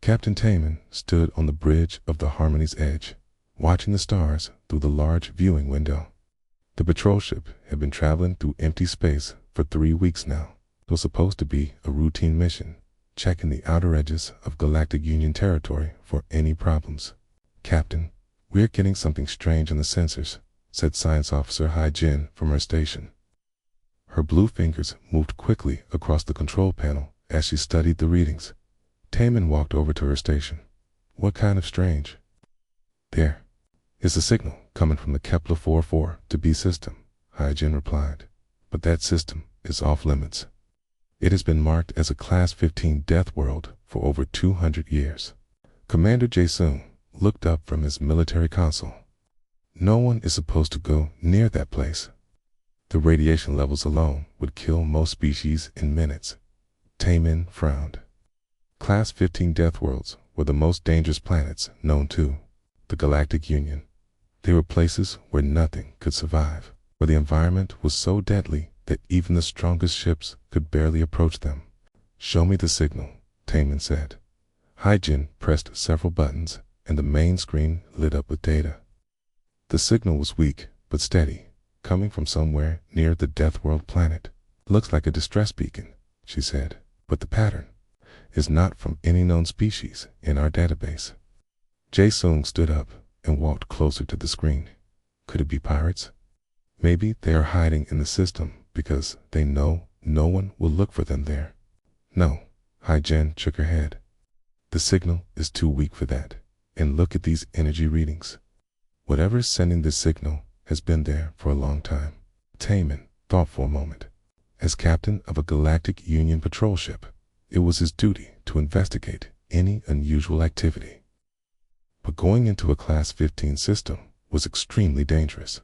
Captain Taman stood on the bridge of the Harmony's edge, watching the stars through the large viewing window. The patrol ship had been traveling through empty space for 3 weeks now. It was supposed to be a routine mission, checking the outer edges of Galactic Union territory for any problems. "Captain, we're getting something strange on the sensors," said Science Officer Hai Jin from her station. Her blue fingers moved quickly across the control panel as she studied the readings. Taman walked over to her station. "What kind of strange?" "There. It's a signal coming from the Kepler 44 to B system," Hai Jin replied. "But that system is off limits. It has been marked as a Class 15 Deathworld for over 200 years. Commander Jae-sung looked up from his military console. "No one is supposed to go near that place. The radiation levels alone would kill most species in minutes." Taman frowned. Class 15 Deathworlds were the most dangerous planets known to the Galactic Union. They were places where nothing could survive, where the environment was so deadly that even the strongest ships could barely approach them. "Show me the signal," Taman said. Hai Jin pressed several buttons, and the main screen lit up with data. The signal was weak but steady, coming from somewhere near the Deathworld planet. "Looks like a distress beacon," she said, "but the pattern is not from any known species in our database." Jae-sung stood up and walked closer to the screen. "Could it be pirates? Maybe they are hiding in the system because they know no one will look for them there." "No," Hai Jin shook her head. "The signal is too weak for that. And look at these energy readings. Whatever is sending this signal has been there for a long time." Taman thought for a moment. As captain of a Galactic Union patrol ship, it was his duty to investigate any unusual activity. But going into a Class 15 system was extremely dangerous.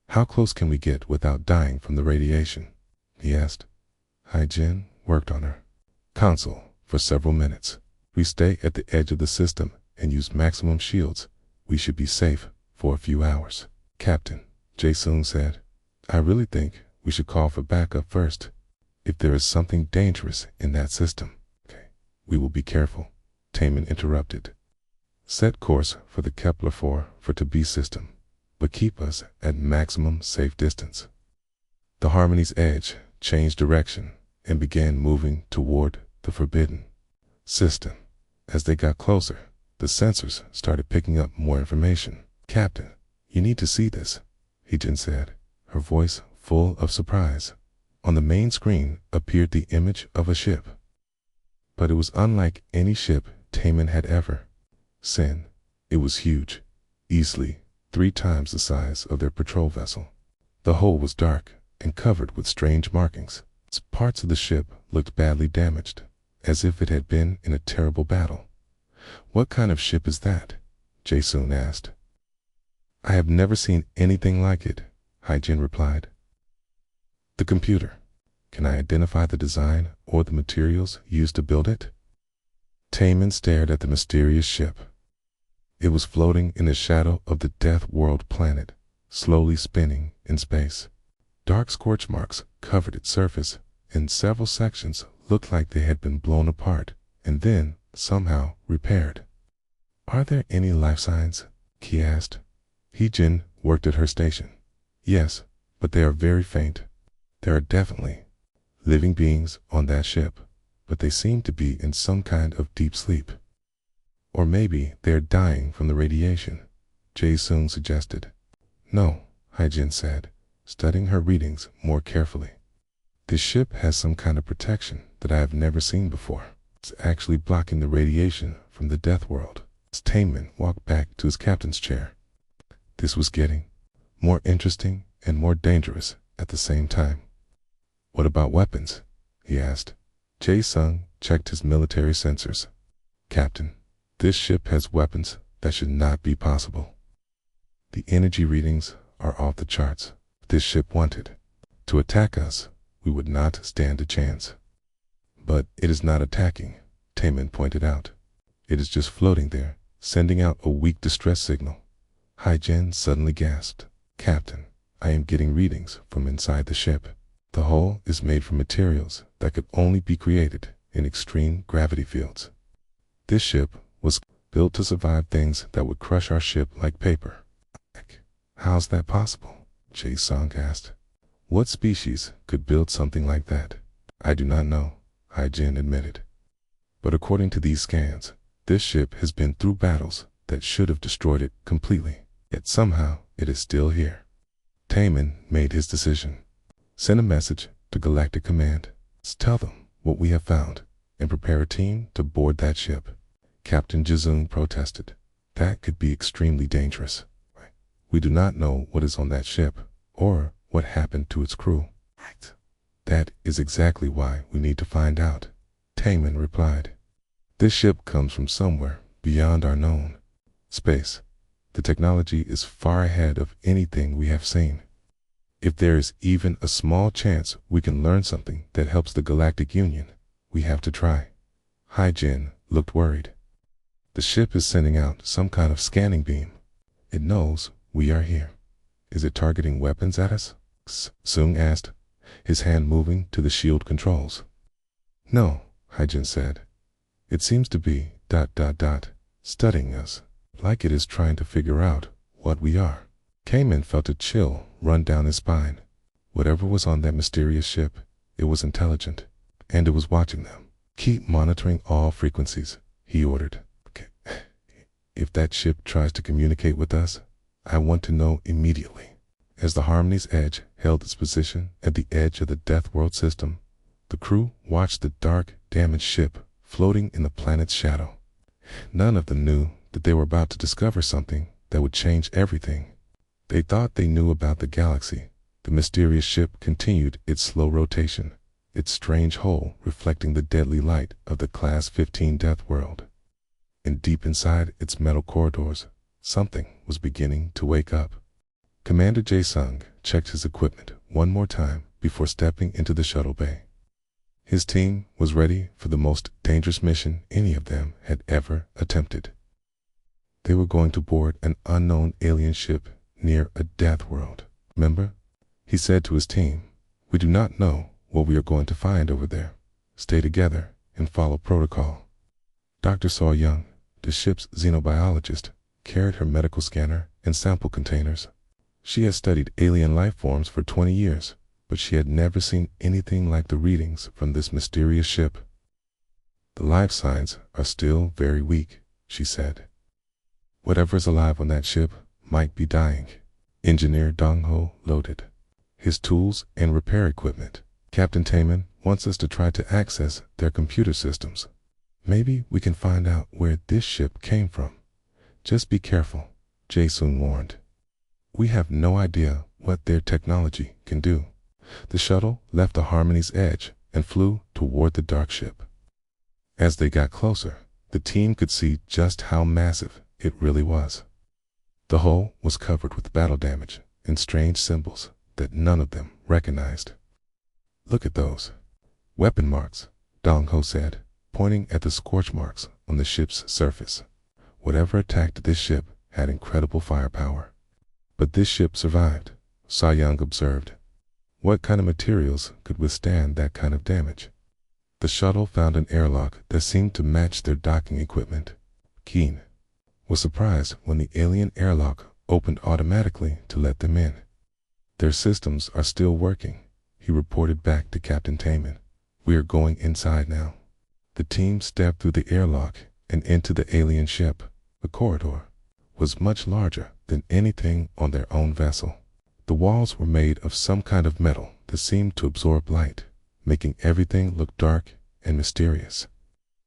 "How close can we get without dying from the radiation?" he asked. Hai Jin worked on her console for several minutes. "We stay at the edge of the system and use maximum shields. We should be safe for a few hours." "Captain," Jae-sung said, "I really think we should call for backup first. If there is something dangerous in that system." "Okay, we will be careful," Taman interrupted. "Set course for the Kepler 4 for to B system, but keep us at maximum safe distance." The Harmony's edge changed direction and began moving toward the forbidden system. As they got closer, the sensors started picking up more information. "Captain, you need to see this," Hee-jin said, her voice full of surprise. On the main screen appeared the image of a ship. But it was unlike any ship Taman had ever seen. It was huge, easily 3 times the size of their patrol vessel. The hull was dark and covered with strange markings. Parts of the ship looked badly damaged, as if it had been in a terrible battle. "What kind of ship is that?" Jae-sung asked. "I have never seen anything like it," Hai Jin replied. "The computer. Can I identify the design or the materials used to build it?" Taman stared at the mysterious ship. It was floating in the shadow of the Deathworld planet, slowly spinning in space. Dark scorch marks covered its surface, and several sections looked like they had been blown apart and then somehow repaired. "Are there any life signs?" he asked. Hee-jin worked at her station. "Yes, but they are very faint. There are definitely living beings on that ship, but they seem to be in some kind of deep sleep. Or maybe they are dying from the radiation," Jae-sung suggested. "No," Hai-jin said, studying her readings more carefully. "This ship has some kind of protection that I have never seen before. It's actually blocking the radiation from the Deathworld." Taman walked back to his captain's chair. This was getting more interesting and more dangerous at the same time. "What about weapons?" he asked. Jae-sung checked his military sensors. "Captain, this ship has weapons that should not be possible. The energy readings are off the charts. If this ship wanted to attack us, we would not stand a chance." "But it is not attacking," Taman pointed out. "It is just floating there, sending out a weak distress signal." Hai Jin suddenly gasped. "Captain, I am getting readings from inside the ship. The hull is made from materials that could only be created in extreme gravity fields. This ship was built to survive things that would crush our ship like paper. How's that possible? Jae-sung asked. What species could build something like that? I do not know, Hai-jin admitted. But according to these scans, this ship has been through battles that should have destroyed it completely. Yet somehow it is still here. Taemin made his decision. Send a message to Galactic Command. Tell them what we have found and prepare a team to board that ship. Captain Jizung protested. That could be extremely dangerous. We do not know what is on that ship or what happened to its crew. That is exactly why we need to find out, Taemin replied. This ship comes from somewhere beyond our known space. The technology is far ahead of anything we have seen. If there is even a small chance we can learn something that helps the Galactic Union, we have to try. Hai-jin looked worried. The ship is sending out some kind of scanning beam. It knows we are here. Is it targeting weapons at us? Sung asked, his hand moving to the shield controls. No, Hai-jin said. It seems to be ... studying us, like it is trying to figure out what we are. Taemin felt a chill run down his spine. Whatever was on that mysterious ship, it was intelligent, and it was watching them. Keep monitoring all frequencies, he ordered. If that ship tries to communicate with us, I want to know immediately. As the Harmony's Edge held its position at the edge of the Deathworld system, the crew watched the dark, damaged ship floating in the planet's shadow. None of them knew that they were about to discover something that would change everything. They thought they knew about the galaxy. The mysterious ship continued its slow rotation, its strange hull reflecting the deadly light of the Class 15 Deathworld. And deep inside its metal corridors, something was beginning to wake up. Commander Jae-sung checked his equipment one more time before stepping into the shuttle bay. His team was ready for the most dangerous mission any of them had ever attempted. They were going to board an unknown alien ship near a death world. Remember? He said to his team, we do not know what we are going to find over there. Stay together and follow protocol. Dr. Saw Young, the ship's xenobiologist, carried her medical scanner and sample containers. She has studied alien life forms for 20 years, but she had never seen anything like the readings from this mysterious ship. The life signs are still very weak, she said. Whatever is alive on that ship might be dying. Engineer Dong-ho loaded his tools and repair equipment. Captain Taemin wants us to try to access their computer systems. Maybe we can find out where this ship came from. Just be careful, Jae-sung warned. We have no idea what their technology can do. The shuttle left the Harmony's Edge and flew toward the dark ship. As they got closer, the team could see just how massive it really was. The hull was covered with battle damage and strange symbols that none of them recognized. Look at those weapon marks, Dong-ho said, pointing at the scorch marks on the ship's surface. Whatever attacked this ship had incredible firepower. But this ship survived, Sa-young observed. What kind of materials could withstand that kind of damage? The shuttle found an airlock that seemed to match their docking equipment. Keen was surprised when the alien airlock opened automatically to let them in. Their systems are still working, he reported back to Captain Taemin. We are going inside now. The team stepped through the airlock and into the alien ship. The corridor was much larger than anything on their own vessel. The walls were made of some kind of metal that seemed to absorb light, making everything look dark and mysterious.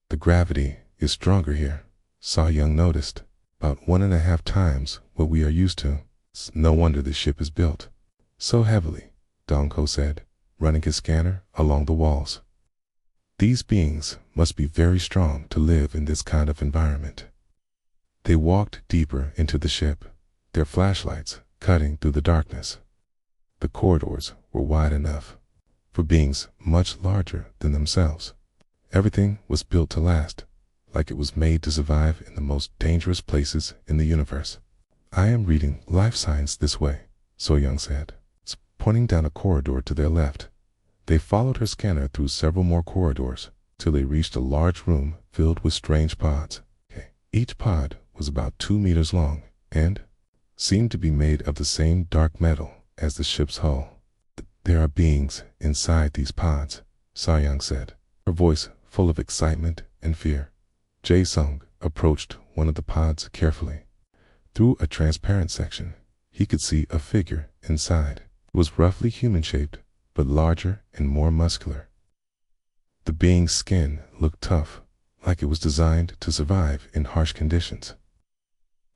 The gravity is stronger here, Sa-young noticed, about 1.5 times what we are used to. No wonder the ship is built so heavily, Dong-ho said, running his scanner along the walls. These beings must be very strong to live in this kind of environment. They walked deeper into the ship, their flashlights cutting through the darkness. The corridors were wide enough for beings much larger than themselves. Everything was built to last, like it was made to survive in the most dangerous places in the universe. I am reading life science this way, So-young said, pointing down a corridor to their left. They followed her scanner through several more corridors till they reached a large room filled with strange pods. Each pod was about 2 meters long and seemed to be made of the same dark metal as the ship's hull. There are beings inside these pods, So-young said, her voice full of excitement and fear. Jae-sung approached one of the pods carefully. Through a transparent section, he could see a figure inside. It was roughly human-shaped, but larger and more muscular. The being's skin looked tough, like it was designed to survive in harsh conditions.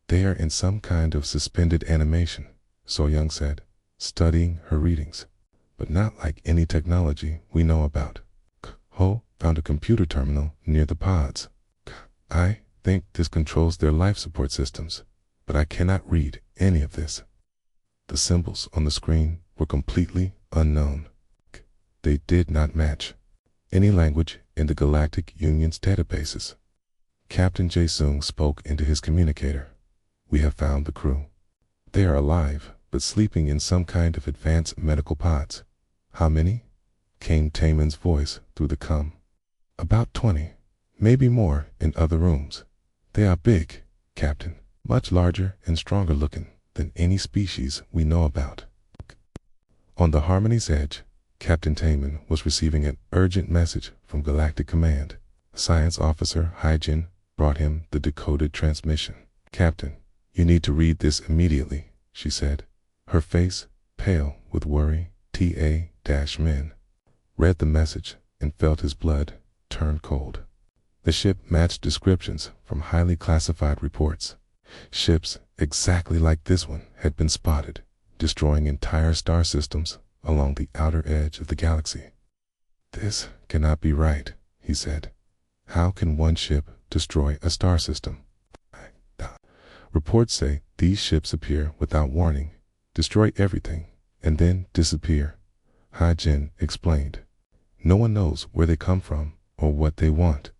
They are in some kind of suspended animation, So-young said, studying her readings, but not like any technology we know about. Ho found a computer terminal near the pods. I think this controls their life support systems, but I cannot read any of this. The symbols on the screen were completely unknown. They did not match any language in the Galactic Union's databases. Captain Jae-sung spoke into his communicator. We have found the crew. They are alive, but sleeping in some kind of advanced medical pods. How many? Came Taemin's voice through the comm. About 20, maybe more in other rooms. They are big, Captain, much larger and stronger looking than any species we know about. On the Harmony's edge, Captain Taemin was receiving an urgent message from Galactic Command. Science Officer Hyjin brought him the decoded transmission. Captain, you need to read this immediately, she said. Her face, pale with worry, Ta-Min read the message and felt his blood turn cold. The ship matched descriptions from highly classified reports. Ships exactly like this one had been spotted, destroying entire star systems along the outer edge of the galaxy. This cannot be right, he said. How can one ship destroy a star system? Reports say these ships appear without warning, destroy everything, and then disappear. Ha-Jin explained. No one knows where they come from or what they want.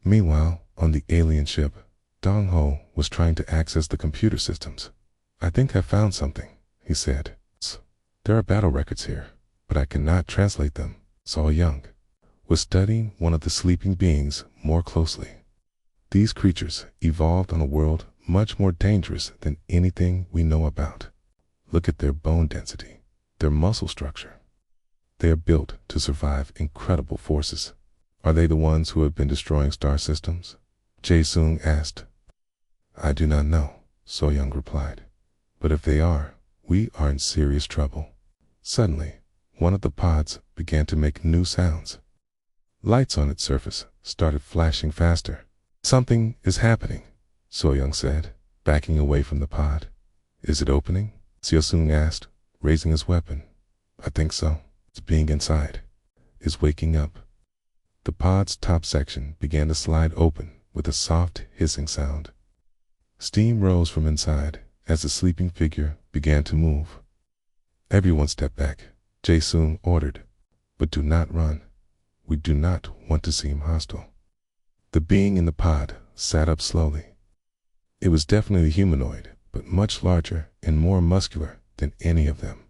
Meanwhile, on the alien ship, Dong-ho was trying to access the computer systems. I think I found something, he said. There are battle records here, but I cannot translate them. So-young was studying one of the sleeping beings more closely. These creatures evolved on a world much more dangerous than anything we know about. Look at their bone density, their muscle structure. They are built to survive incredible forces. Are they the ones who have been destroying star systems? Jae-sung asked. I do not know, So-young replied. But if they are, we are in serious trouble. Suddenly, one of the pods began to make new sounds. Lights on its surface started flashing faster. Something is happening, So-young said, backing away from the pod. Is it opening? Seo-sung asked, raising his weapon. I think so. It's being inside. Is waking up. The pod's top section began to slide open with a soft hissing sound. Steam rose from inside as the sleeping figure began to move. Everyone step back, Jae-sung ordered. But do not run. We do not want to seem hostile. The being in the pod sat up slowly. It was definitely humanoid, but much larger and more muscular than any of them.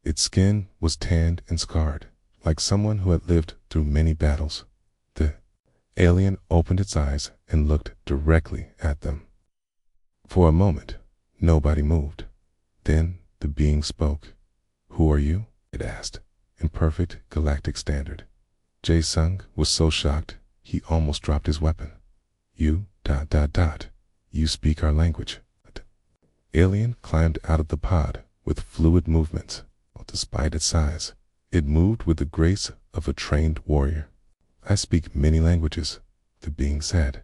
Its skin was tanned and scarred, like someone who had lived through many battles. The alien opened its eyes and looked directly at them. For a moment, nobody moved. Then the being spoke. Who are you? It asked, in perfect galactic standard. Jae-sung was so shocked, he almost dropped his weapon. You, ... You speak our language. The alien climbed out of the pod with fluid movements. Despite its size, it moved with the grace of a trained warrior. I speak many languages, the being said.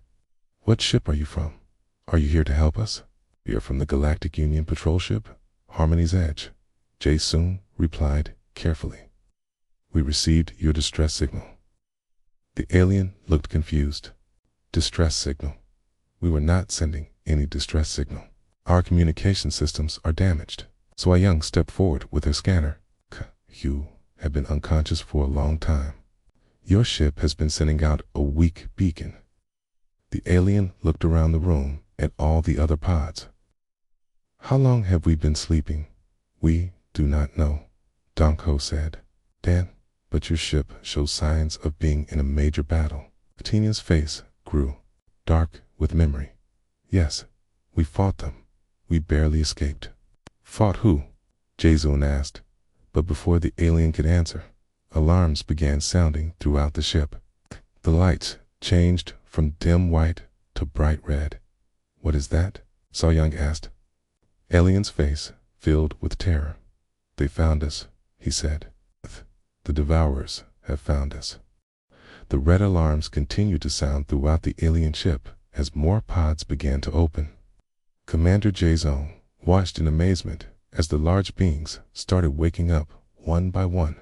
What ship are you from? Are you here to help us? We are from the Galactic Union patrol ship, Harmony's Edge. Jae-sung replied carefully. We received your distress signal. The alien looked confused. Distress signal? We were not sending any distress signal. Our communication systems are damaged. So-young stepped forward with her scanner. You have been unconscious for a long time. Your ship has been sending out a weak beacon. The alien looked around the room at all the other pods. How long have we been sleeping? We do not know, Dong-ho said. Dan, but your ship shows signs of being in a major battle. Tinia's face grew dark with memory. Yes, we fought them. We barely escaped. Fought who? Jason asked, but before the alien could answer, alarms began sounding throughout the ship. The lights changed from dim white to bright red. What is that? So Young asked. Alien's face filled with terror. They found us, he said. The Devourers have found us. The red alarms continued to sound throughout the alien ship as more pods began to open. Commander Jason watched in amazement as the large beings started waking up one by one.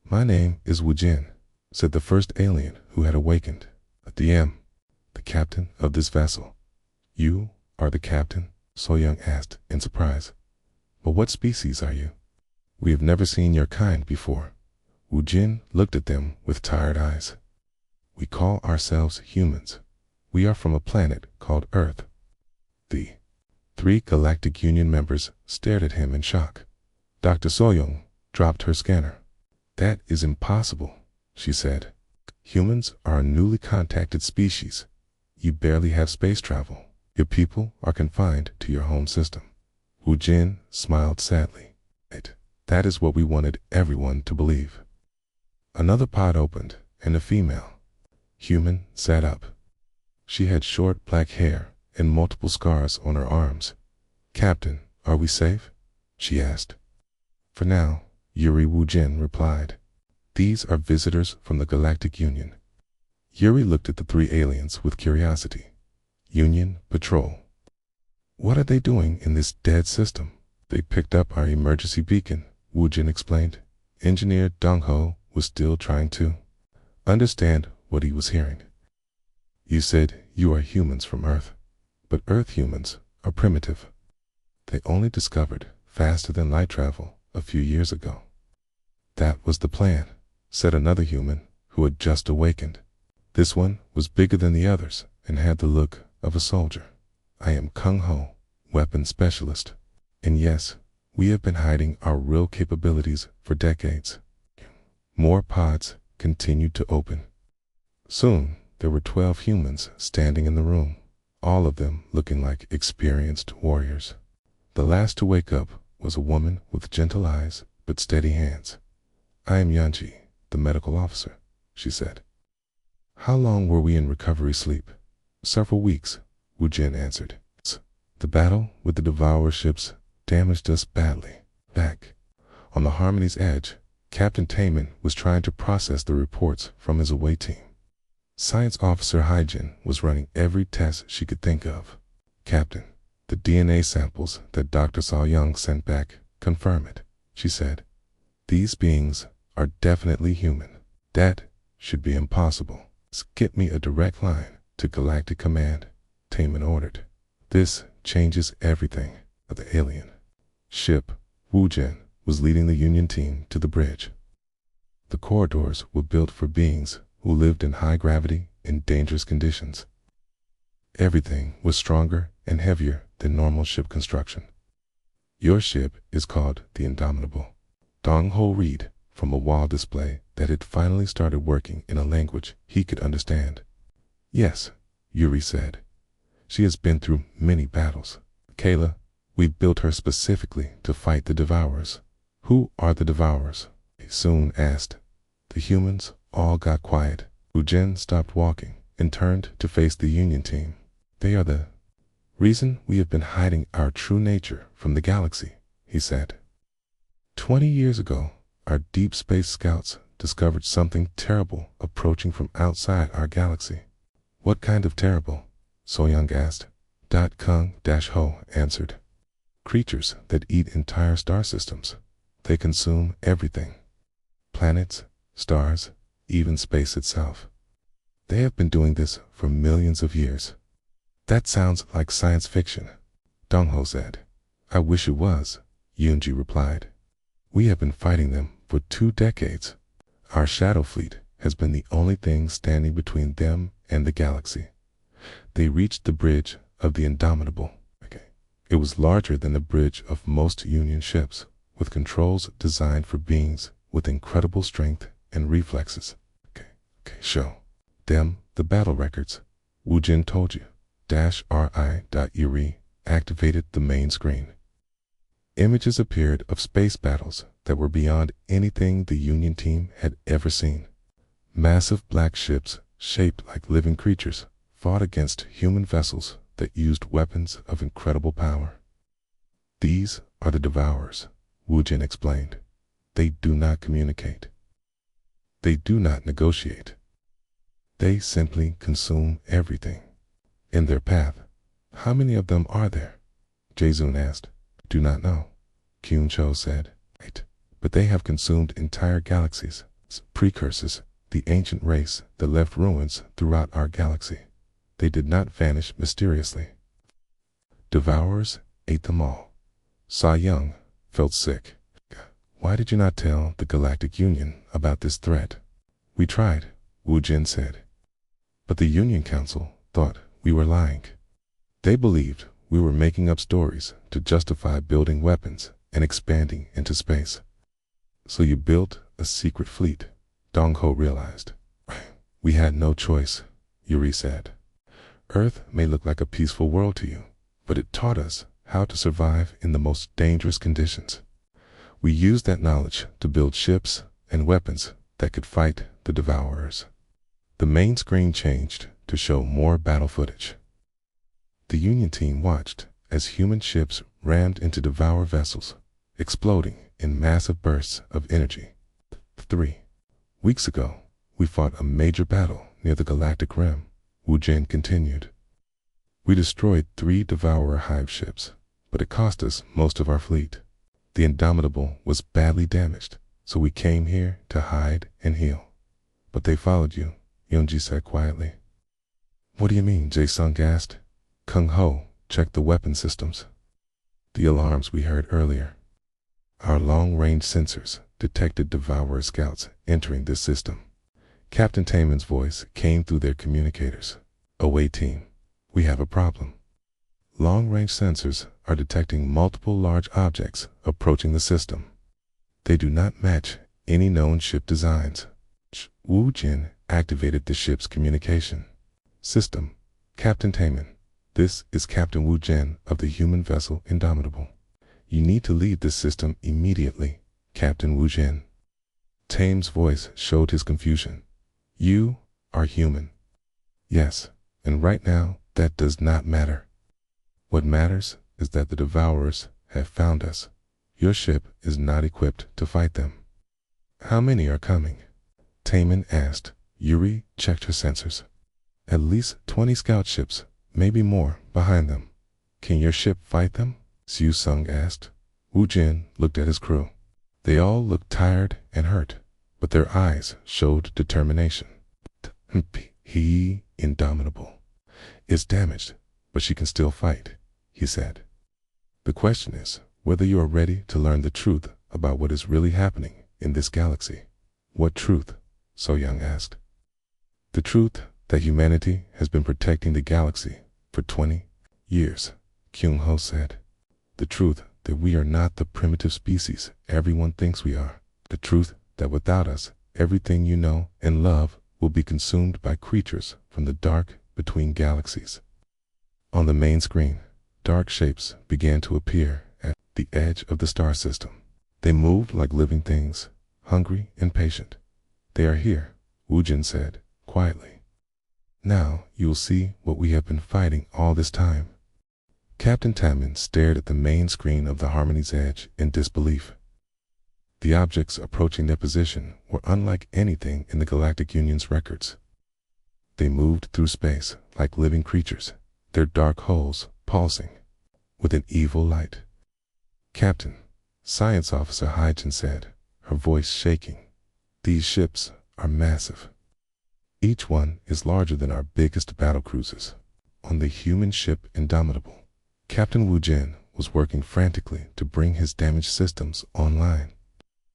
My name is Wujin, said the first alien who had awakened. DM, the captain of this vessel. You are the captain? So Young asked in surprise. But what species are you? We have never seen your kind before. Wujin looked at them with tired eyes. We call ourselves humans. We are from a planet called Earth. The 3 Galactic Union members stared at him in shock. Dr. Soyoung dropped her scanner. That is impossible, she said. Humans are a newly contacted species. You barely have space travel. Your people are confined to your home system. Wu Jin smiled sadly. That is what we wanted everyone to believe. Another pod opened, and a female human sat up. She had short black hair and multiple scars on her arms. Captain, are we safe? She asked. For now, Yuri Wu Jin replied. These are visitors from the Galactic Union. Yuri looked at the 3 aliens with curiosity. Union Patrol. What are they doing in this dead system? They picked up our emergency beacon, Wu Jin explained. Engineer Dong Ho was still trying to understand what he was hearing. You said you are humans from Earth, but Earth humans are primitive. They only discovered faster than light travel a few years ago. That was the plan, said another human who had just awakened. This one was bigger than the others and had the look of a soldier. I am Kung Ho, weapons specialist. And yes, we have been hiding our real capabilities for decades. More pods continued to open. Soon, there were 12 humans standing in the room, all of them looking like experienced warriors. The last to wake up was a woman with gentle eyes but steady hands. I am Yanji, the medical officer, she said. How long were we in recovery sleep? Several weeks, Wu Jin answered. The battle with the Devourer ships damaged us badly. Back on the Harmony's edge, Captain Taman was trying to process the reports from his away team. Science Officer Hyjin was running every test she could think of. Captain, the DNA samples that Dr. Saw Young sent back confirm it, she said. These beings are definitely human. That should be impossible. Skip me a direct line to Galactic Command, Taman ordered. This changes everything. The alien ship, Wu Jin, was leading the Union team to the bridge. The corridors were built for beings who lived in high gravity and dangerous conditions. Everything was stronger and heavier than normal ship construction. Your ship is called the Indomitable. Dong Ho read from a wall display that had finally started working in a language he could understand. Yes, Yuri said. She has been through many battles. Kayla, we built her specifically to fight the Devourers. Who are the Devourers? He soon asked. The humans all got quiet. Wu Jin stopped walking and turned to face the Union team. They are the reason we have been hiding our true nature from the galaxy, he said. 20 years ago, our deep space scouts discovered something terrible approaching from outside our galaxy. What kind of terrible? So Young asked. Kung-Ho answered. Creatures that eat entire star systems. They consume everything. Planets, stars, even space itself. They have been doing this for millions of years. That sounds like science fiction, Dong Ho said. I wish it was, Yunji replied. We have been fighting them for 2 decades. Our shadow fleet has been the only thing standing between them and the galaxy. They reached the bridge of the Indomitable. It was larger than the bridge of most Union ships, with controls designed for beings with incredible strength and reflexes. Show them the battle records, Wu Jin told you. -ri.uri activated the main screen. Images appeared of space battles that were beyond anything the Union team had ever seen. Massive black ships, shaped like living creatures, fought against human vessels that used weapons of incredible power. These are the Devourers, Wu Jin explained. They do not communicate. They do not negotiate. They simply consume everything in their path. How many of them are there? Jae-zoon asked. Do not know, Kyun-cho said. Right. But they have consumed entire galaxies, precursors, the ancient race that left ruins throughout our galaxy. They did not vanish mysteriously. Devourers ate them all. Sa-young felt sick. Why did you not tell the Galactic Union about this threat? We tried, Wu Jin said. But the Union Council thought we were lying. They believed we were making up stories to justify building weapons and expanding into space. So you built a secret fleet, Dong-ho realized. We had no choice, Yuri said. Earth may look like a peaceful world to you, but it taught us how to survive in the most dangerous conditions. We used that knowledge to build ships and weapons that could fight the Devourers. The main screen changed to show more battle footage. The Union team watched as human ships rammed into Devourer vessels, exploding in massive bursts of energy. 3 weeks ago, we fought a major battle near the Galactic Rim, Wu Jin continued. We destroyed 3 Devourer hive ships, but it cost us most of our fleet. The Indomitable was badly damaged, so we came here to hide and heal. But they followed you, Yeonji said quietly. What do you mean? Jae-sung asked. Kung-ho checked the weapon systems. The alarms we heard earlier. Our long-range sensors detected Devourer scouts entering this system. Captain Taemin's voice came through their communicators. Away team, we have a problem. Long-range sensors are detecting multiple large objects approaching the system. They do not match any known ship designs. Wu Jin activated the ship's communication system. Captain Taemin, this is Captain Wu Jin of the human vessel Indomitable. You need to leave this system immediately, Captain Wu Jin. Taemin's voice showed his confusion. You are human. Yes, and right now that does not matter. What matters is that the Devourers have found us. Your ship is not equipped to fight them. How many are coming? Taemin asked. Yuri checked her sensors. At least 20 scout ships, maybe more, behind them. Can your ship fight them? Siu Sung asked. Wu Jin looked at his crew. They all looked tired and hurt, but their eyes showed determination. He, Indomitable, is damaged, but she can still fight, he said. The question is whether you are ready to learn the truth about what is really happening in this galaxy. What truth? So-young asked. The truth that humanity has been protecting the galaxy for 20 years, Kyung-ho said. The truth that we are not the primitive species everyone thinks we are. The truth that without us, everything you know and love will be consumed by creatures from the dark between galaxies. On the main screen, dark shapes began to appear at the edge of the star system. They moved like living things, hungry and patient. They are here, Wu Jin said, quietly. Now you will see what we have been fighting all this time. Captain Taemin stared at the main screen of the Harmony's Edge in disbelief. The objects approaching their position were unlike anything in the Galactic Union's records. They moved through space like living creatures, their dark holes pulsing with an evil light. Captain, Science Officer Hyjin said, her voice shaking. These ships are massive. Each one is larger than our biggest battle cruisers. On the human ship Indomitable, Captain Wu Jin was working frantically to bring his damaged systems online.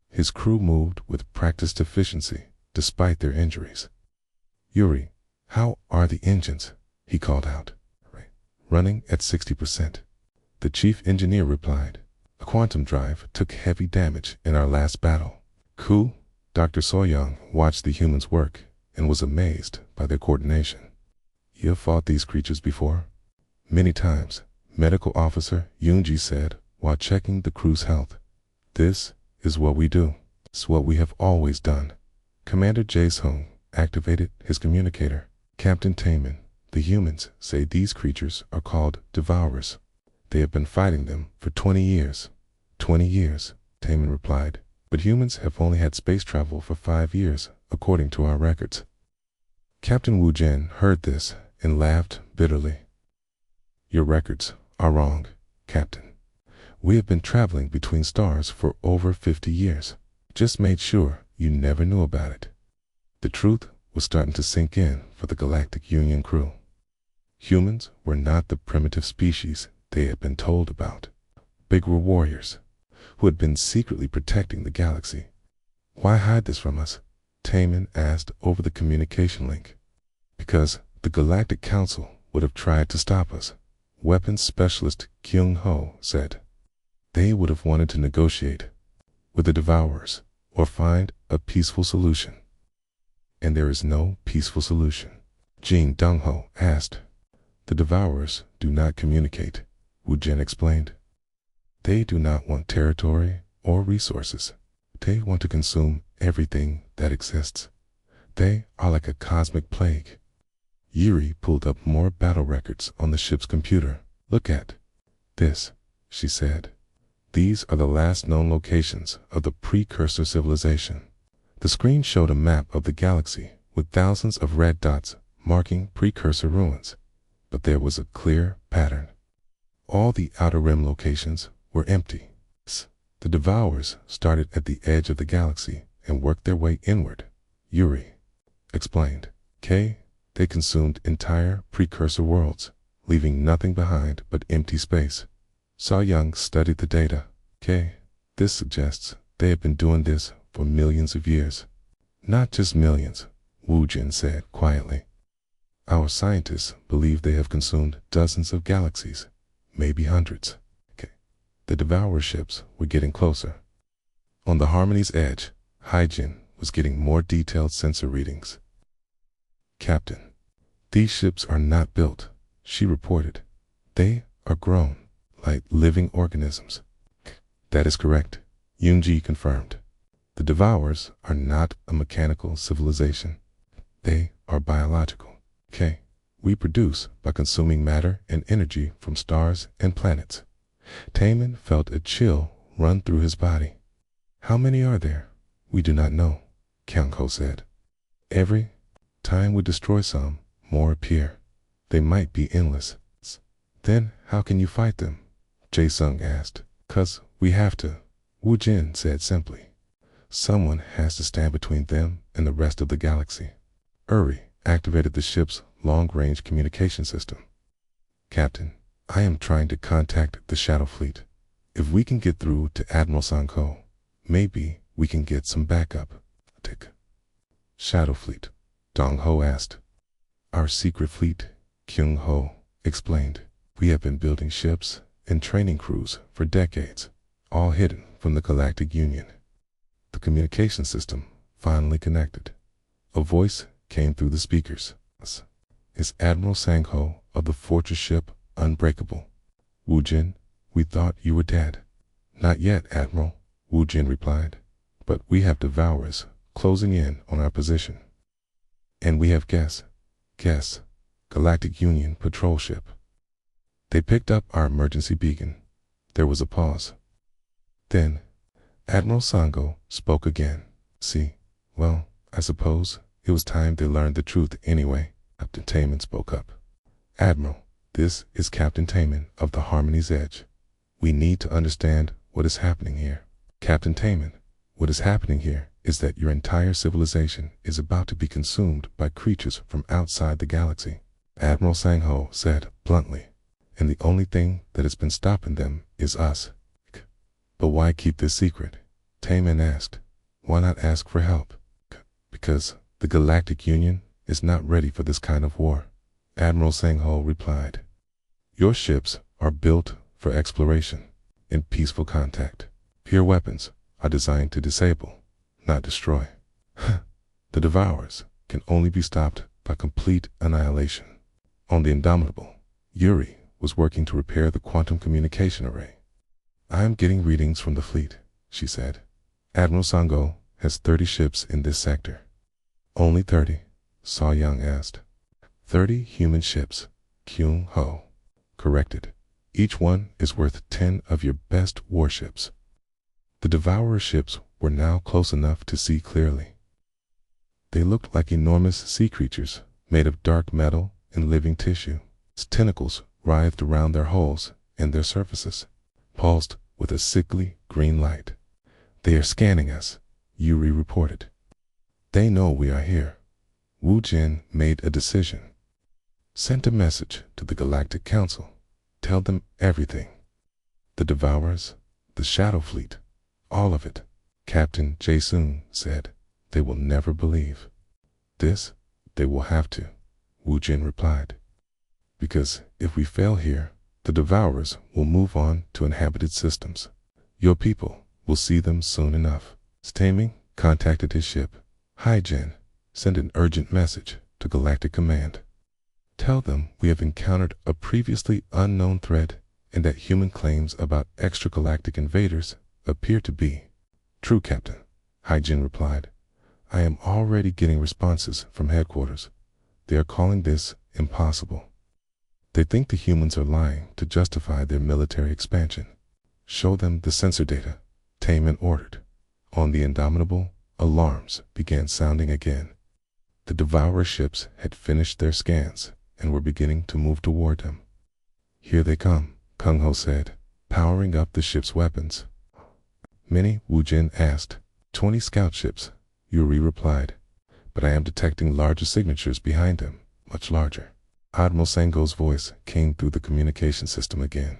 His crew moved with practiced efficiency despite their injuries. Yuri, how are the engines? He called out. Running at 60%. The chief engineer replied. A quantum drive took heavy damage in our last battle. Ku, Dr. So-young watched the humans work and was amazed by their coordination. You have fought these creatures before? Many times, Medical Officer Yoonji said while checking the crew's health. This is what we do. It's what we have always done. Commander Jae-sung activated his communicator. Captain Taemin, the humans say these creatures are called Devourers. They have been fighting them for 20 years. 20 years, Taemin replied. But humans have only had space travel for 5 years, according to our records. Captain Wu Jin heard this and laughed bitterly. Your records are wrong, Captain. We have been traveling between stars for over 50 years. Just made sure you never knew about it. The truth was starting to sink in for the Galactic Union crew. Humans were not the primitive species they had been told about. Big were warriors who had been secretly protecting the galaxy. Why hide this from us? Taemin asked over the communication link. Because the Galactic Council would have tried to stop us, weapons specialist Kyung-ho said. They would have wanted to negotiate with the Devourers or find a peaceful solution. And there is no peaceful solution. Jin Dong-ho asked. The Devourers do not communicate, Wu Jin explained. They do not want territory or resources. They want to consume everything that exists. They are like a cosmic plague. Yuri pulled up more battle records on the ship's computer. Look at this, she said. These are the last known locations of the precursor civilization. The screen showed a map of the galaxy with thousands of red dots marking precursor ruins. But there was a clear pattern. All the outer rim locations were empty. The Devourers started at the edge of the galaxy and worked their way inward, Yuri explained. They consumed entire precursor worlds, leaving nothing behind but empty space. Saw Young studied the data. This suggests they have been doing this for millions of years. Not just millions, Wu Jin said quietly. Our scientists believe they have consumed dozens of galaxies, maybe hundreds. The Devourer ships were getting closer. On the Harmony's edge, Hyjin was getting more detailed sensor readings. Captain, these ships are not built, she reported. They are grown, like living organisms. That is correct, Yoonji confirmed. The Devourers are not a mechanical civilization. They are biological. We produce by consuming matter and energy from stars and planets. Taemin felt a chill run through his body. How many are there? We do not know, Kyung-ho said. Every time we destroy some, more appear. They might be endless. Then how can you fight them? Jae-sung asked. 'Cause we have to, Wu Jin said simply. Someone has to stand between them and the rest of the galaxy. Uri activated the ship's long-range communication system. Captain, I am trying to contact the Shadow Fleet. If we can get through to Admiral Sanko, maybe we can get some backup. Shadow Fleet, Dong-ho asked. Our secret fleet, Kyung-ho explained. We have been building ships and training crews for decades, all hidden from the Galactic Union. The communication system finally connected. A voice came through the speakers. It's Admiral Sang-ho of the fortress ship Unbreakable. Wu Jin, we thought you were dead. Not yet, Admiral, Wu Jin replied. But we have Devourers closing in on our position. And we have guests, Galactic Union patrol ship. They picked up our emergency beacon. There was a pause. Then, Admiral Sango spoke again. Well, I suppose it was time they learned the truth anyway. Captain Taemin spoke up. Admiral, this is Captain Taemin of the Harmony's Edge. We need to understand what is happening here. Captain Taemin, what is happening here is that your entire civilization is about to be consumed by creatures from outside the galaxy. Admiral Sang-ho said bluntly. And the only thing that has been stopping them is us. But why keep this secret? Taemin asked. Why not ask for help? Because the Galactic Union is not ready for this kind of war, Admiral Sang-ho replied. Your ships are built for exploration and peaceful contact. Your weapons are designed to disable, not destroy. The Devourers can only be stopped by complete annihilation. On the Indomitable, Yuri was working to repair the quantum communication array. I am getting readings from the fleet, she said. Admiral Sango has 30 ships in this sector. Only 30? So Young asked. 30 human ships, Kyung Ho corrected. Each one is worth 10 of your best warships. The Devourer ships were now close enough to see clearly. They looked like enormous sea creatures made of dark metal and living tissue. Its tentacles writhed around their hulls and their surfaces, pulsed with a sickly green light. They are scanning us, Yuri reported. They know we are here. Wu Jin made a decision. Sent a message to the Galactic Council. Tell them everything. The Devourers, the Shadow Fleet, all of it. Captain Jae-soon said. They will never believe. This, they will have to, Wu Jin replied. Because if we fail here, the Devourers will move on to inhabited systems. Your people will see them soon enough. Staming contacted his ship. Hi Jin, send an urgent message to Galactic Command. Tell them we have encountered a previously unknown threat and that human claims about extragalactic invaders appear to be true, Captain, Hi Jin replied. I am already getting responses from headquarters. They are calling this impossible. They think the humans are lying to justify their military expansion. Show them the sensor data, Taman ordered. On the Indomitable, alarms began sounding again. The Devourer ships had finished their scans and were beginning to move toward them. Here they come, Kung Ho said, powering up the ship's weapons. Many, Wu Jin asked. 20 scout ships, Yuri replied. But I am detecting larger signatures behind them, much larger. Admiral Sango's voice came through the communication system again.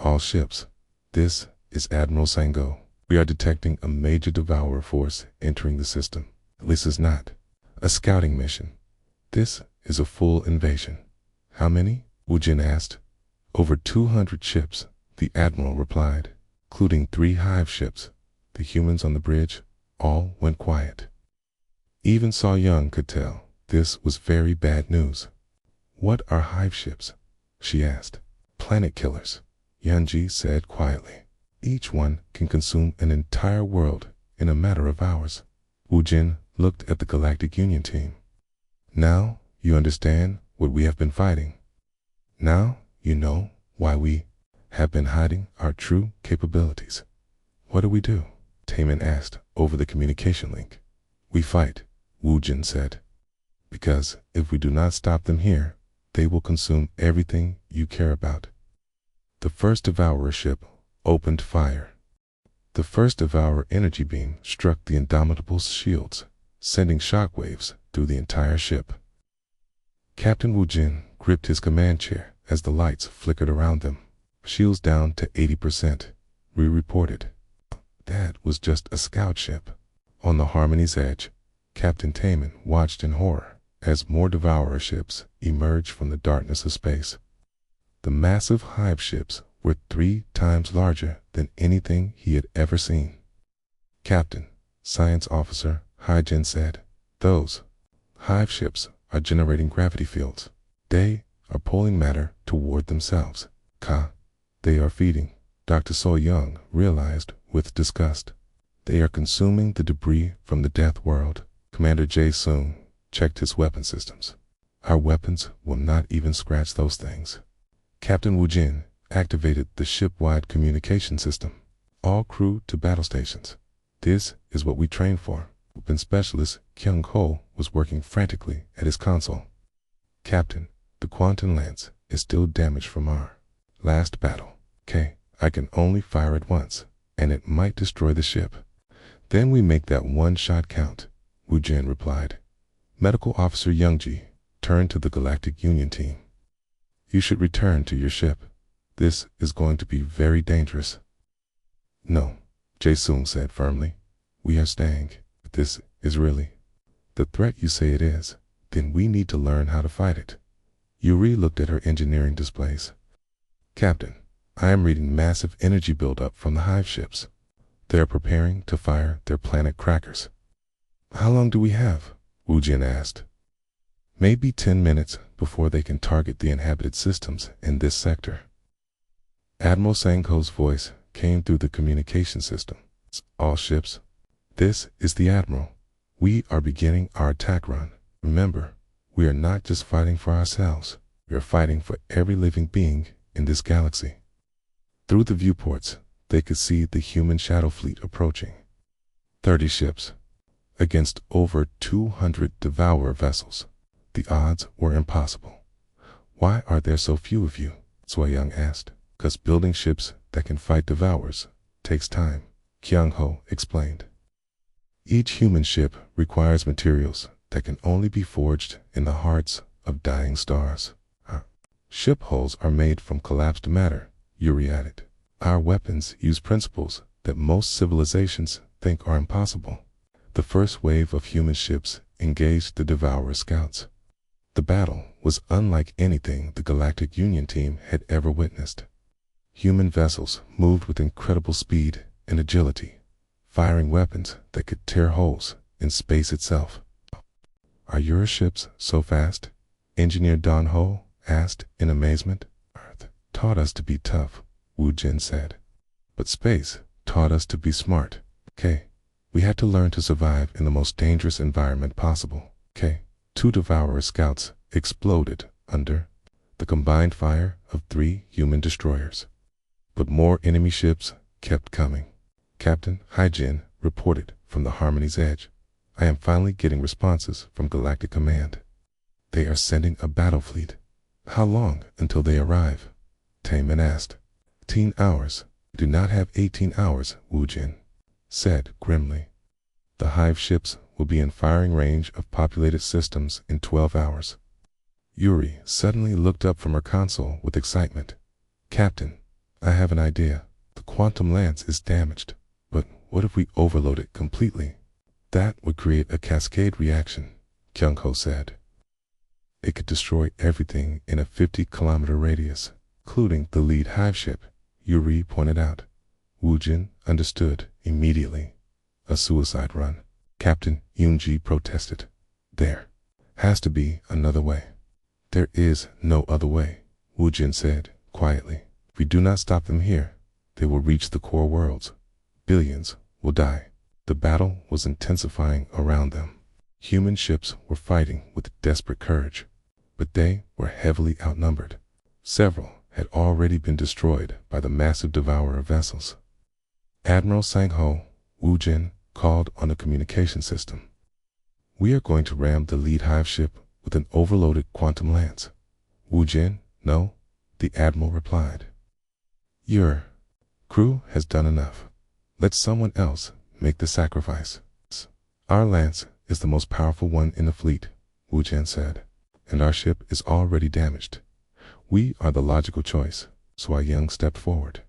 All ships. This is Admiral Sango. We are detecting a major Devourer force entering the system. This is not a scouting mission. This is a full invasion. How many? Wu Jin asked. Over 200 ships, the Admiral replied, including 3 hive ships. The humans on the bridge all went quiet. Even So Young could tell this was very bad news. What are hive ships? She asked. Planet killers, Yanji said quietly. Each one can consume an entire world in a matter of hours. Wu Jin looked at the Galactic Union team. Now you understand what we have been fighting. Now you know why we have been hiding our true capabilities. What do we do? Taman asked over the communication link. We fight, Wu Jin said. Because if we do not stop them here, they will consume everything you care about. The first Devourer ship opened fire. The first Devourer energy beam struck the Indomitable's shields, sending shockwaves through the entire ship. Captain Wu Jin gripped his command chair as the lights flickered around them. Shields down to 80%, we reported. That was just a scout ship. On the Harmony's edge, Captain Taman watched in horror as more Devourer ships emerged from the darkness of space. The massive hive ships were 3 times larger than anything he had ever seen. Captain, Science Officer Hi Jin said, those hive ships are generating gravity fields. They are pulling matter toward themselves. They are feeding, Dr. So Young realized with disgust. They are consuming the debris from the Deathworld. Commander Jae-soon checked his weapon systems. Our weapons will not even scratch those things. Captain Wu Jin activated the ship-wide communication system. All crew to battle stations. This is what we train for. Weapon specialist Kyung Ho was working frantically at his console. Captain, the Quantum Lance is still damaged from our last battle. I can only fire it once, and it might destroy the ship. Then we make that one shot count, Wu Jin replied. Medical Officer Youngji turned to the Galactic Union team. You should return to your ship. This is going to be very dangerous. No, Jae-soon said firmly. We are staying. If this is really the threat you say it is, then we need to learn how to fight it. Yuri looked at her engineering displays. Captain, I am reading massive energy buildup from the hive ships. They are preparing to fire their planet crackers. How long do we have? Wu Jin asked. Maybe 10 minutes before they can target the inhabited systems in this sector. Admiral Sangho's voice came through the communication system. All ships. This is the Admiral. We are beginning our attack run. Remember, we are not just fighting for ourselves. We are fighting for every living being in this galaxy. Through the viewports, they could see the human shadow fleet approaching. 30 ships against over 200 Devourer vessels. The odds were impossible. Why are there so few of you? Young asked. 'Cause building ships that can fight Devourers takes time, Kyung-ho explained. Each human ship requires materials that can only be forged in the hearts of dying stars. Ship hulls are made from collapsed matter, Yuri added. Our weapons use principles that most civilizations think are impossible. The first wave of human ships engaged the Devourer scouts. The battle was unlike anything the Galactic Union team had ever witnessed. Human vessels moved with incredible speed and agility, firing weapons that could tear holes in space itself. Are your ships so fast? Engineer Don Ho asked in amazement. Earth taught us to be tough, Wu Jin said. But space taught us to be smart. We had to learn to survive in the most dangerous environment possible. 2 Devourer scouts exploded under the combined fire of 3 human destroyers. But more enemy ships kept coming. Captain Hyjin reported from the Harmony's edge. I am finally getting responses from Galactic Command. They are sending a battle fleet. How long until they arrive? Taemin asked. 18 hours. Do not have 18 hours, Wu Jin said grimly. The Hive ships will be in firing range of populated systems in 12 hours. Yuri suddenly looked up from her console with excitement. Captain, I have an idea. The quantum lance is damaged, but what if we overload it completely? That would create a cascade reaction, Kyung-ho said. It could destroy everything in a 50-kilometer radius, including the lead Hive ship, Yuri pointed out. Wu Jin understood immediately. A suicide run. Captain Yoonji protested. There has to be another way. There is no other way, Wu Jin said quietly. If we do not stop them here, they will reach the core worlds. Billions will die. The battle was intensifying around them. Human ships were fighting with desperate courage, but they were heavily outnumbered. Several had already been destroyed by the massive Devourer vessels. Admiral Sang-ho, Wu Jin, called on the communication system. We are going to ram the lead Hive ship with an overloaded quantum lance. Wu Jin, no, the Admiral replied. Your crew has done enough. Let someone else make the sacrifice. Our lance is the most powerful one in the fleet, Wu Jin said, and our ship is already damaged. We are the logical choice, so Young stepped forward.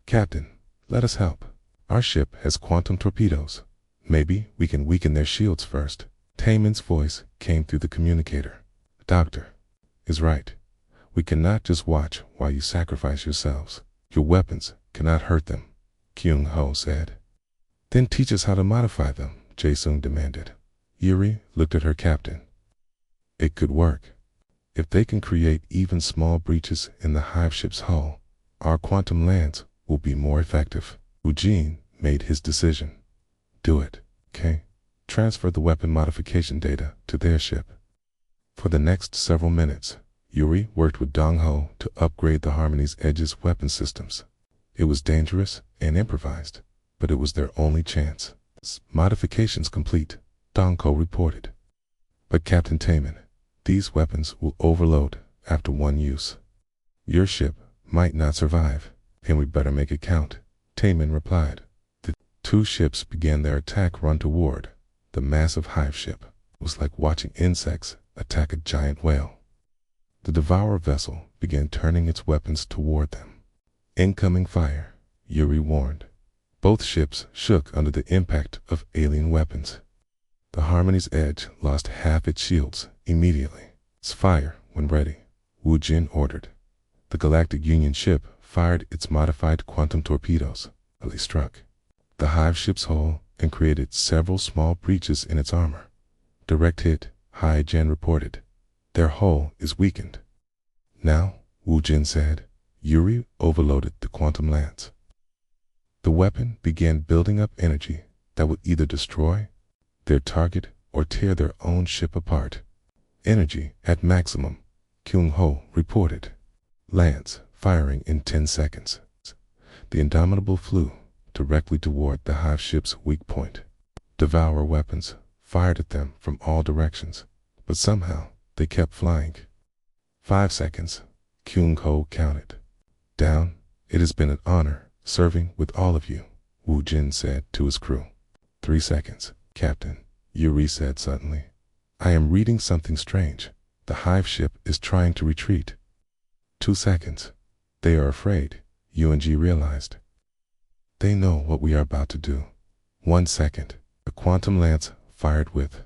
Captain, let us help. Our ship has quantum torpedoes. Maybe we can weaken their shields first. Taemin's voice came through the communicator. The doctor is right. We cannot just watch while you sacrifice yourselves. Your weapons cannot hurt them, Kyung-ho said. Then teach us how to modify them, Jae-sung demanded. Yuri looked at her captain. It could work. If they can create even small breaches in the Hive ship's hull, our quantum lance will be more effective. Eugene made his decision. Do it, Transfer the weapon modification data to their ship. For the next several minutes, Yuri worked with Dong-ho to upgrade the Harmony's Edge's weapon systems. It was dangerous and improvised, but it was their only chance. Modifications complete, Dong-ho reported. But Captain Taemin, these weapons will overload after one use. Your ship might not survive, and we better make it count, Taemin replied. The 2 ships began their attack run toward the massive Hive ship. It was like watching insects attack a giant whale. The Devourer vessel began turning its weapons toward them. Incoming fire, Yuri warned. Both ships shook under the impact of alien weapons. The Harmony's Edge lost half its shields immediately. Fire when ready, Wu Jin ordered. The Galactic Union ship fired its modified quantum torpedoes. They struck the Hive ship's hull and created several small breaches in its armor. Direct hit, Hai Jen reported. Their hull is weakened. Now, Wu Jin said. Yuri overloaded the quantum lance. The weapon began building up energy that would either destroy their target or tear their own ship apart. Energy at maximum, Kyung Ho reported. Lance firing in 10 seconds. The Indomitable flew directly toward the hive ship's weak point. Devourer weapons fired at them from all directions, but somehow they kept flying. 5 seconds, Kyung Ho counted. Down. It has been an honor serving with all of you, Wu Jin said to his crew. 3 seconds, Captain, Yuri said suddenly. I am reading something strange. The hive ship is trying to retreat. 2 seconds. They are afraid, UNG realized. They know what we are about to do. 1 second. The quantum lance fired with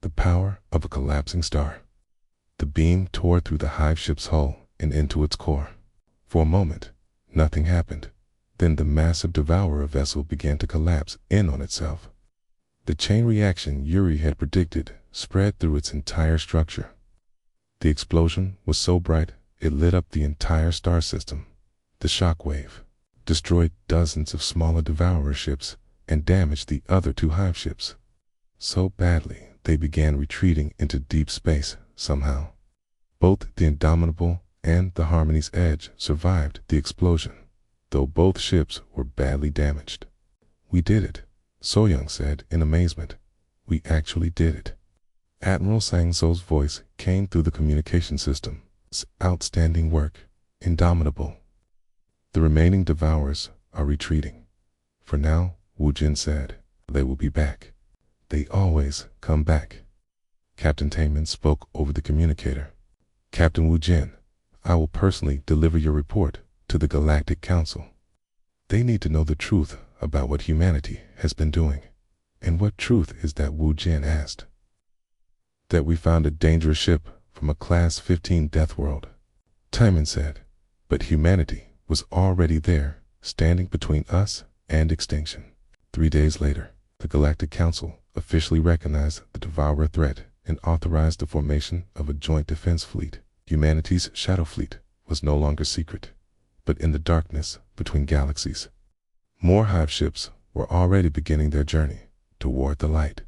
the power of a collapsing star. The beam tore through the hive ship's hull and into its core. For a moment, nothing happened. Then the massive devourer vessel began to collapse in on itself. The chain reaction Yuri had predicted spread through its entire structure. The explosion was so bright it lit up the entire star system. The shockwave destroyed dozens of smaller devourer ships and damaged the other 2 hive ships. So badly they began retreating into deep space somehow. Both the Indomitable and the Harmony's Edge survived the explosion, though both ships were badly damaged. We did it, So-young said in amazement. We actually did it. Admiral Sang-so's voice came through the communication system. Outstanding work, Indomitable. The remaining devourers are retreating. For now, Wu Jin said, they will be back. They always come back. Captain Taemin spoke over the communicator. Captain Wu Jin, I will personally deliver your report to the Galactic Council. They need to know the truth about what humanity has been doing. And what truth is that, Wu Jin asked. That we found a dangerous ship from a Class 15 Deathworld. Taemin said, but humanity was already there, standing between us and extinction. 3 days later, the Galactic Council officially recognized the Devourer threat and authorized the formation of a joint defense fleet. Humanity's Shadow Fleet was no longer secret, but in the darkness between galaxies. More hive ships were already beginning their journey toward the light.